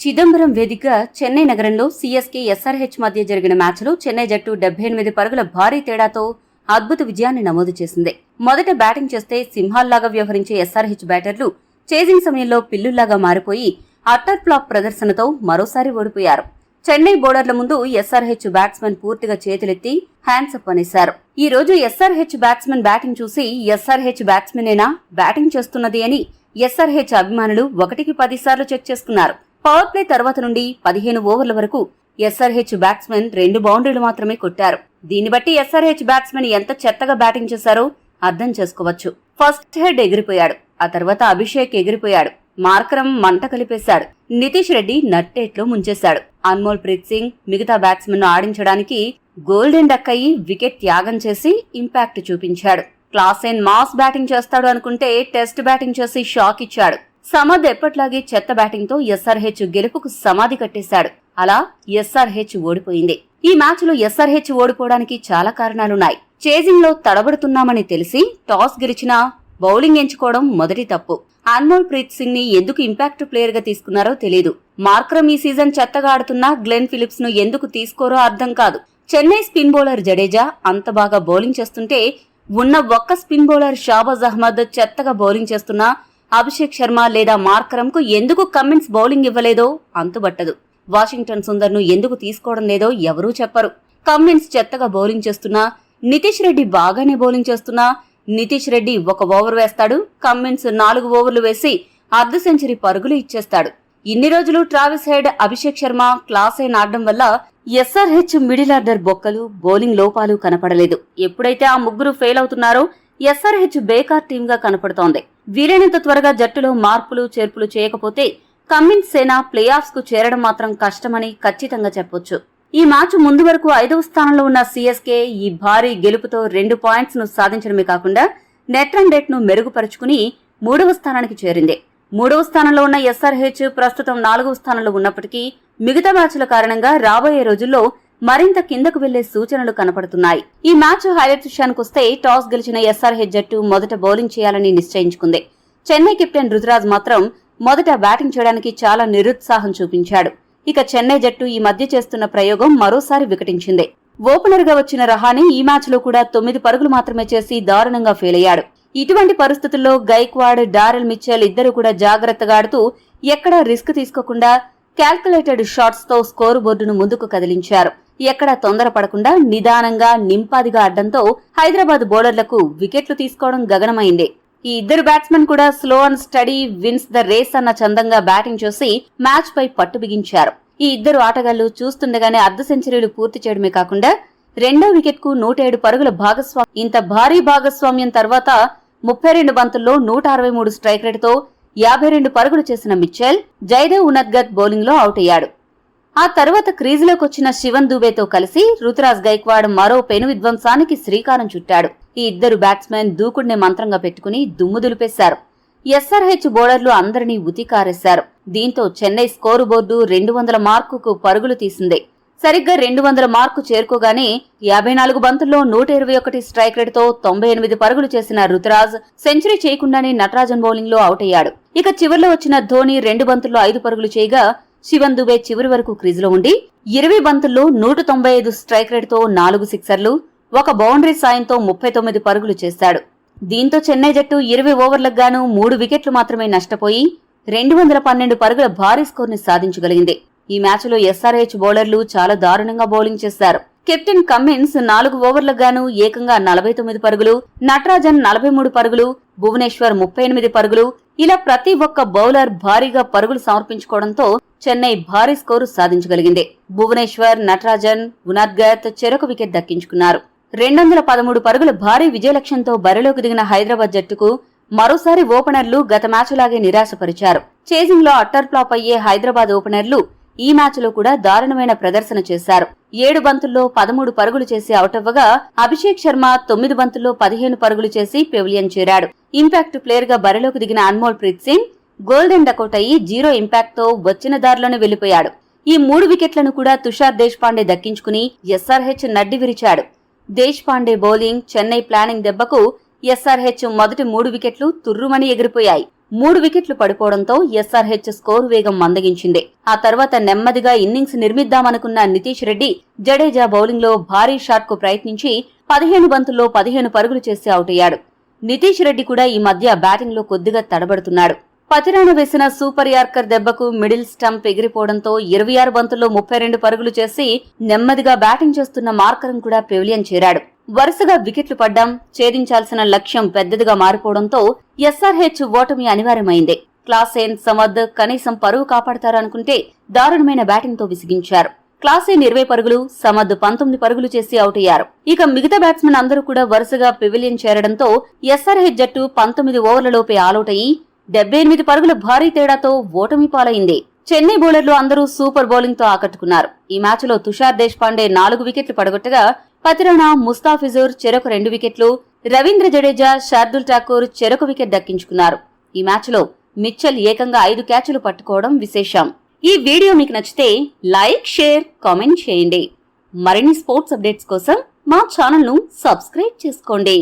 చిదంబరం వేదికగా చెన్నై నగరంలో CSK SRH మధ్య జరిగిన మ్యాచ్లో చెన్నై జట్టు 78 పరుగుల భారీ తేడాతో అద్భుత విజయాన్ని నమోదు చేసింది. మొదట బ్యాటింగ్ చేస్తే సింహాల్లాగా వ్యవహరించే ఎస్ఆర్హెచ్ బ్యాటర్లు చేజింగ్ సమయంలో పిల్లుల్లాగా మారిపోయి అట్టర్ ఫ్లాప్ ప్రదర్శనతో మరోసారి ఓడిపోయారు. చెన్నై బౌలర్ల ముందు ఎస్ఆర్హెచ్ బ్యాట్స్మెన్ పూర్తిగా చేతులెత్తి హ్యాండ్స్ అప్ అనేశారు. ఈ రోజు ఎస్ఆర్హెచ్ బ్యాట్స్మెన్ బ్యాటింగ్ చూసి ఎస్ఆర్హెచ్ బ్యాట్స్మెనేనా బ్యాటింగ్ చేస్తున్నది అని ఎస్ఆర్హెచ్ అభిమానులు 1కి 10 సార్లు చెక్ చేసుకున్నారు. పవర్ ప్లే తర్వాత నుండి 15 ఓవర్ల వరకు ఎస్ఆర్హెచ్ బ్యాట్స్మెన్ 2 బౌండరీలు మాత్రమే కొట్టారు. దీన్ని బట్టి ఎస్ఆర్హెచ్ బ్యాట్స్మెన్ ఎంత చెత్తగా బ్యాటింగ్ చేశారో అర్థం చేసుకోవచ్చు. ఫస్ట్ హెడ్ ఎగిరిపోయాడు, ఆ తర్వాత అభిషేక్ ఎగిరిపోయాడు, మార్కరం మంట కలిపేశాడు, నితీష్ రెడ్డి నట్టేట్లో ముంచేశాడు. అన్మోల్ ప్రీత్ సింగ్ మిగతా బ్యాట్స్మెన్ ను ఆడించడానికి గోల్డెన్ డక్ అయ్యి వికెట్ త్యాగం చేసి ఇంపాక్ట్ చూపించాడు. క్లాసెన్ మాస్ బ్యాటింగ్ చేస్తాడు అనుకుంటే టెస్ట్ బ్యాటింగ్ చేసి షాక్ ఇచ్చాడు. సమద్ ఎప్పట్లాగే చెత్త బ్యాటింగ్ తో ఎస్ఆర్హెచ్ గెలుపుకు సమాధి కట్టేశాడు. అలా ఎస్ఆర్హెచ్ ఓడిపోయింది. ఈ మ్యాచ్ లో ఎస్ఆర్హెచ్ ఓడిపోవడానికి చాలా కారణాలున్నాయి. చేజింగ్ లో తడబడుతున్నామని తెలిసి టాస్ గెలిచినా బౌలింగ్ ఎంచుకోవడం మొదటి తప్పు. అన్మోల్ ప్రీత్ సింగ్ ని ఎందుకు ఇంపాక్ట్ ప్లేయర్ గా తీసుకున్నారో తెలీదు. మార్కరం ఈ సీజన్ చెత్తగా ఆడుతున్నా గ్లెన్ ఫిలిప్స్ ను ఎందుకు తీసుకోరో అర్థం కాదు. చెన్నై స్పిన్ బౌలర్ జడేజా అంత బాగా బౌలింగ్ చేస్తుంటే ఉన్న ఒక్క స్పిన్ బౌలర్ షాబాజ్ అహ్మద్ చెత్తగా బౌలింగ్ చేస్తున్నా అభిషేక్ శర్మ లేదా మార్కరం కు ఎందుకు కమిన్స్ బౌలింగ్ ఇవ్వలేదో అంతుబట్టదు. వాషింగ్టన్ సుందర్ ను ఎందుకు తీసుకోవడం లేదో ఎవరూ చెప్పరు. కమిన్స్ చెత్తగా బౌలింగ్ చేస్తున్నా, నితీష్ రెడ్డి బాగానే బౌలింగ్ చేస్తున్నా, నితీష్ రెడ్డి 1 ఓవర్ వేస్తాడు, కమిన్స్ 4 ఓవర్లు వేసి అర్ధ సెంచరీ పరుగులు ఇచ్చేస్తాడు. ఇన్ని రోజులు Travis head, Abhishek Sharma class అయిన ఆడడం వల్ల ఎస్ఆర్హెచ్ మిడిల్ ఆర్డర్ బొక్కలు, బౌలింగ్ లోపాలు కనపడలేదు. ఎప్పుడైతే ఆ ముగ్గురు ఫెయిల్ అవుతున్నారో ఎస్ఆర్హెచ్ బేకార్ టీమ్ గా కనపడుతోంది. వీలైనంత త్వరగా జట్టులో మార్పులు చేర్పులు చేయకపోతే కమిన్స్ సేన ప్లే ఆఫ్స్ కు చేరడం మాత్రం కష్టమని ఖచ్చితంగా చెప్పొచ్చు. ఈ మ్యాచ్ ముందు వరకు 5వ స్థానంలో ఉన్న సీఎస్కే ఈ భారీ గెలుపుతో 2 పాయింట్స్ ను సాధించడమే కాకుండా నెట్ రన్ రేట్ ను మెరుగుపరుచుకుని 3వ స్థానానికి చేరింది. 3వ స్థానంలో ఉన్న ఎస్ఆర్హెచ్ ప్రస్తుతం 4వ స్థానంలో ఉన్నప్పటికీ మిగతా మ్యాచ్ల కారణంగా రాబోయే రోజుల్లో మరింత కిందకు వెళ్లే సూచనలు కనపడుతున్నాయి. ఈ మ్యాచ్ హైలైట్స్ విషయానికొస్తే టాస్ గెలిచిన ఎస్ఆర్హెచ్ జట్టు మొదట బౌలింగ్ చేయాలని నిశ్చయించుకుంది. చెన్నై కెప్టెన్ రుతురాజ్ మాత్రం మొదట బ్యాటింగ్ చేయడానికి చాలా నిరుత్సాహం చూపించాడు. ఇక చెన్నై జట్టు ఈ మధ్య చేస్తున్న ప్రయోగం మరోసారి వికటించింది. ఓపెనర్ గా వచ్చిన రహానే ఈ మ్యాచ్ లో కూడా 9 పరుగులు మాత్రమే చేసి దారుణంగా ఫెయిల్ అయ్యాడు. ఇటువంటి పరిస్థితుల్లో గైక్వాడ్, డారెల్ మిచెల్ ఇద్దరు కూడా జాగ్రత్తగా ఆడుతూ ఎక్కడా రిస్క్ తీసుకోకుండా క్యాల్కులేటెడ్ షాట్స్ తో స్కోరు బోర్డును ముందుకు కదిలించారు. ఎక్కడా తొందరపడకుండా నిదానంగా నింపాదిగా ఆడడంతో హైదరాబాద్ బౌలర్లకు వికెట్లు తీసుకోవడం గగనమైంది. ఈ ఇద్దరు బ్యాట్స్మెన్ కూడా slow and steady wins the race అన్న చందంగా బ్యాటింగ్ చేసి మ్యాచ్ పై పట్టు బిగించారు. ఈ ఇద్దరు ఆటగాళ్లు చూస్తుండగానే అర్ధ సెంచరీలు పూర్తి చేయడమే కాకుండా 2వ వికెట్ కు 107 పరుగుల భాగస్వామ్యం. ఇంత భారీ భాగస్వామ్యం తర్వాత 32 బంతుల్లో 163 స్ట్రైక్ రేట్ తో 52 పరుగులు చేసిన మిచెల్ జైదేవ్ ఉన్నద్గత్ బౌలింగ్ లో అవుట్ అయ్యాడు. ఆ తర్వాత క్రీజులోకి వచ్చిన శివన్ దుబేతో కలిసి రుతురాజ్ గైక్వాడ్ మరో పెను విధ్వంసానికి శ్రీకారం చుట్టాడు. ఈ ఇద్దరు బ్యాట్స్మెన్ దూకుడిని మంత్రంగా పెట్టుకుని దుమ్ము దులిపేశారు. ఎస్ఆర్హెచ్ బౌలర్లు అందరినీ ఉతికారేశారు. దీంతో చెన్నై స్కోరు బోర్డు 200 మార్కుకు పరుగులు తీసింది. సరిగ్గా 200 మార్కు చేరుకోగానే 54 బంతుల్లో 121 స్ట్రైక్ రేట్ తో 98 పరుగులు చేసిన రుతురాజ్ సెంచరీ చేయకుండానే నటరాజన్ బౌలింగ్ లో అవుట్ అయ్యాడు. ఇక చివర్లో వచ్చిన ధోని 2 బంతుల్లో 5 పరుగులు చేయగా శివన్ దుబే చివరి వరకు క్రీజులో ఉండి 20 బంతుల్లో 195 స్ట్రైక్ రేట్ తో 4 సిక్సర్లు, 1 బౌండరీ సాయంతో 39 పరుగులు చేశాడు. దీంతో చెన్నై జట్టు 20 ఓవర్లకు గాను 3 వికెట్లు మాత్రమే నష్టపోయి 212 పరుగుల భారీ స్కోర్ ని సాధించగలిగింది. ఈ మ్యాచ్ లో ఎస్ఆర్హెచ్ బౌలర్లు చాలా దారుణంగా బౌలింగ్ చేశారు. కెప్టెన్ కమిన్స్ 4 ఓవర్లకు గాను ఏకంగా 49 పరుగులు, నటరాజన్ 43 పరుగులు, భువనేశ్వర్ 38 పరుగులు, ఇలా ప్రతి ఒక్క బౌలర్ భారీగా పరుగులు సమర్పించుకోవడంతో చెన్నై భారీ స్కోరు సాధించగలిగింది. భువనేశ్వర్, నటరాజన్, ఉన్నద్గత్ చెరొక వికెట్ దక్కించుకున్నారు. 213 పరుగుల భారీ విజయ లక్ష్యంతో బరిలోకి దిగిన హైదరాబాద్ జట్టుకు మరోసారి ఓపెనర్లు గత మ్యాచ్ లాగే నిరాశపరిచారు. చేజింగ్ లో అట్టర్ ఫ్లాప్ అయ్యే హైదరాబాద్ ఓపెనర్లు ఈ మ్యాచ్ లో కూడా దారుణమైన ప్రదర్శన చేశారు. 7 బంతుల్లో 13 పరుగులు చేసి అవుట్ అవ్వగా అభిషేక్ శర్మ 9 బంతుల్లో 15 పరుగులు చేసి పెవిలియన్ చేరాడు. ఇంపాక్ట్ ప్లేయర్ గా బరిలోకి దిగిన అన్మోల్ ప్రీత్ సింగ్ గోల్డెన్ డకౌట్ అయ్యి 0 ఇంపాక్ట్ తో వచ్చిన దారిలోనే వెళ్లిపోయాడు. ఈ 3 వికెట్లను కూడా తుషార్ దేశ్ పాండే దక్కించుకుని ఎస్ఆర్హెచ్ నడ్డి విరిచాడు. దేశ్ పాండే బౌలింగ్, చెన్నై ప్లానింగ్ దెబ్బకు ఎస్ఆర్హెచ్ మొదటి 3 వికెట్లు తుర్రుమని ఎగిరిపోయాయి. 3 వికెట్లు పడిపోవడంతో ఎస్ఆర్హెచ్ స్కోరు వేగం మందగించింది. ఆ తర్వాత నెమ్మదిగా ఇన్నింగ్స్ నిర్మిద్దామనుకున్న నితీష్ రెడ్డి, జడేజా బౌలింగ్ లో భారీ షాట్ కు ప్రయత్నించి 15 బంతుల్లో 15 పరుగులు చేసి అవుటయ్యాడు. నితీష్ రెడ్డి కూడా ఈ మధ్య బ్యాటింగ్ లో కొద్దిగా తడబడుతున్నాడు. పతిరాణ వేసిన సూపర్ యార్కర్ దెబ్బకు మిడిల్ స్టంప్ ఎగిరిపోవడంతో 26 బంతుల్లో 32 పరుగులు చేసి నెమ్మదిగా బ్యాటింగ్ చేస్తున్న మార్కరం కూడా పెవిలియన్ చేరాడు. వరుసగా వికెట్లు పడ్డం, ఛేదించాల్సిన లక్ష్యం పెద్దదిగా మారిపోవడంతో ఎస్ఆర్హెచ్ ఓటమి అనివార్యమైంది. క్లాసేన్, సమద్ కనీసం పరువు కాపాడతారనుకుంటే దారుణమైన బ్యాటింగ్ తో విసిగించారు. క్లాసేన్ 20 పరుగులు, సమద్ 19 పరుగులు చేసి అవుటయ్యారు. ఇక మిగతా బ్యాట్స్మెన్ అందరూ కూడా వరుసగా పెవిలియన్ చేరడంతో ఎస్ఆర్హెచ్ జట్టు 19 ఓవర్లలోపే ఆలౌట్ అయ్యి 78 పరుగుల భారీ తేడాతో ఓటమి పాలైంది. చెన్నై బౌలర్లు అందరూ సూపర్ బౌలింగ్ తో ఆకట్టుకున్నారు. ఈ మ్యాచ్ లో తుషార్ దేశ్పాండే 4 వికెట్లు పడగొట్టగా పతిరాణా, ముస్తాఫిజుర్ చెరొక 2 వికెట్లు, రవీంద్ర జడేజా, శార్దుల్ ఠాకూర్ చెరొక వికెట్ దక్కించుకున్నారు. ఈ మ్యాచ్ లో మిచ్చెల్ ఏకంగా 5 క్యాచ్లు పట్టుకోవడం విశేషం. ఈ వీడియో మీకు నచ్చితే లైక్, షేర్, కామెంట్ చేయండి. మరిన్ని స్పోర్ట్స్ అప్డేట్స్ కోసం మా ఛానల్ ను సబ్స్క్రైబ్ చేసుకోండి.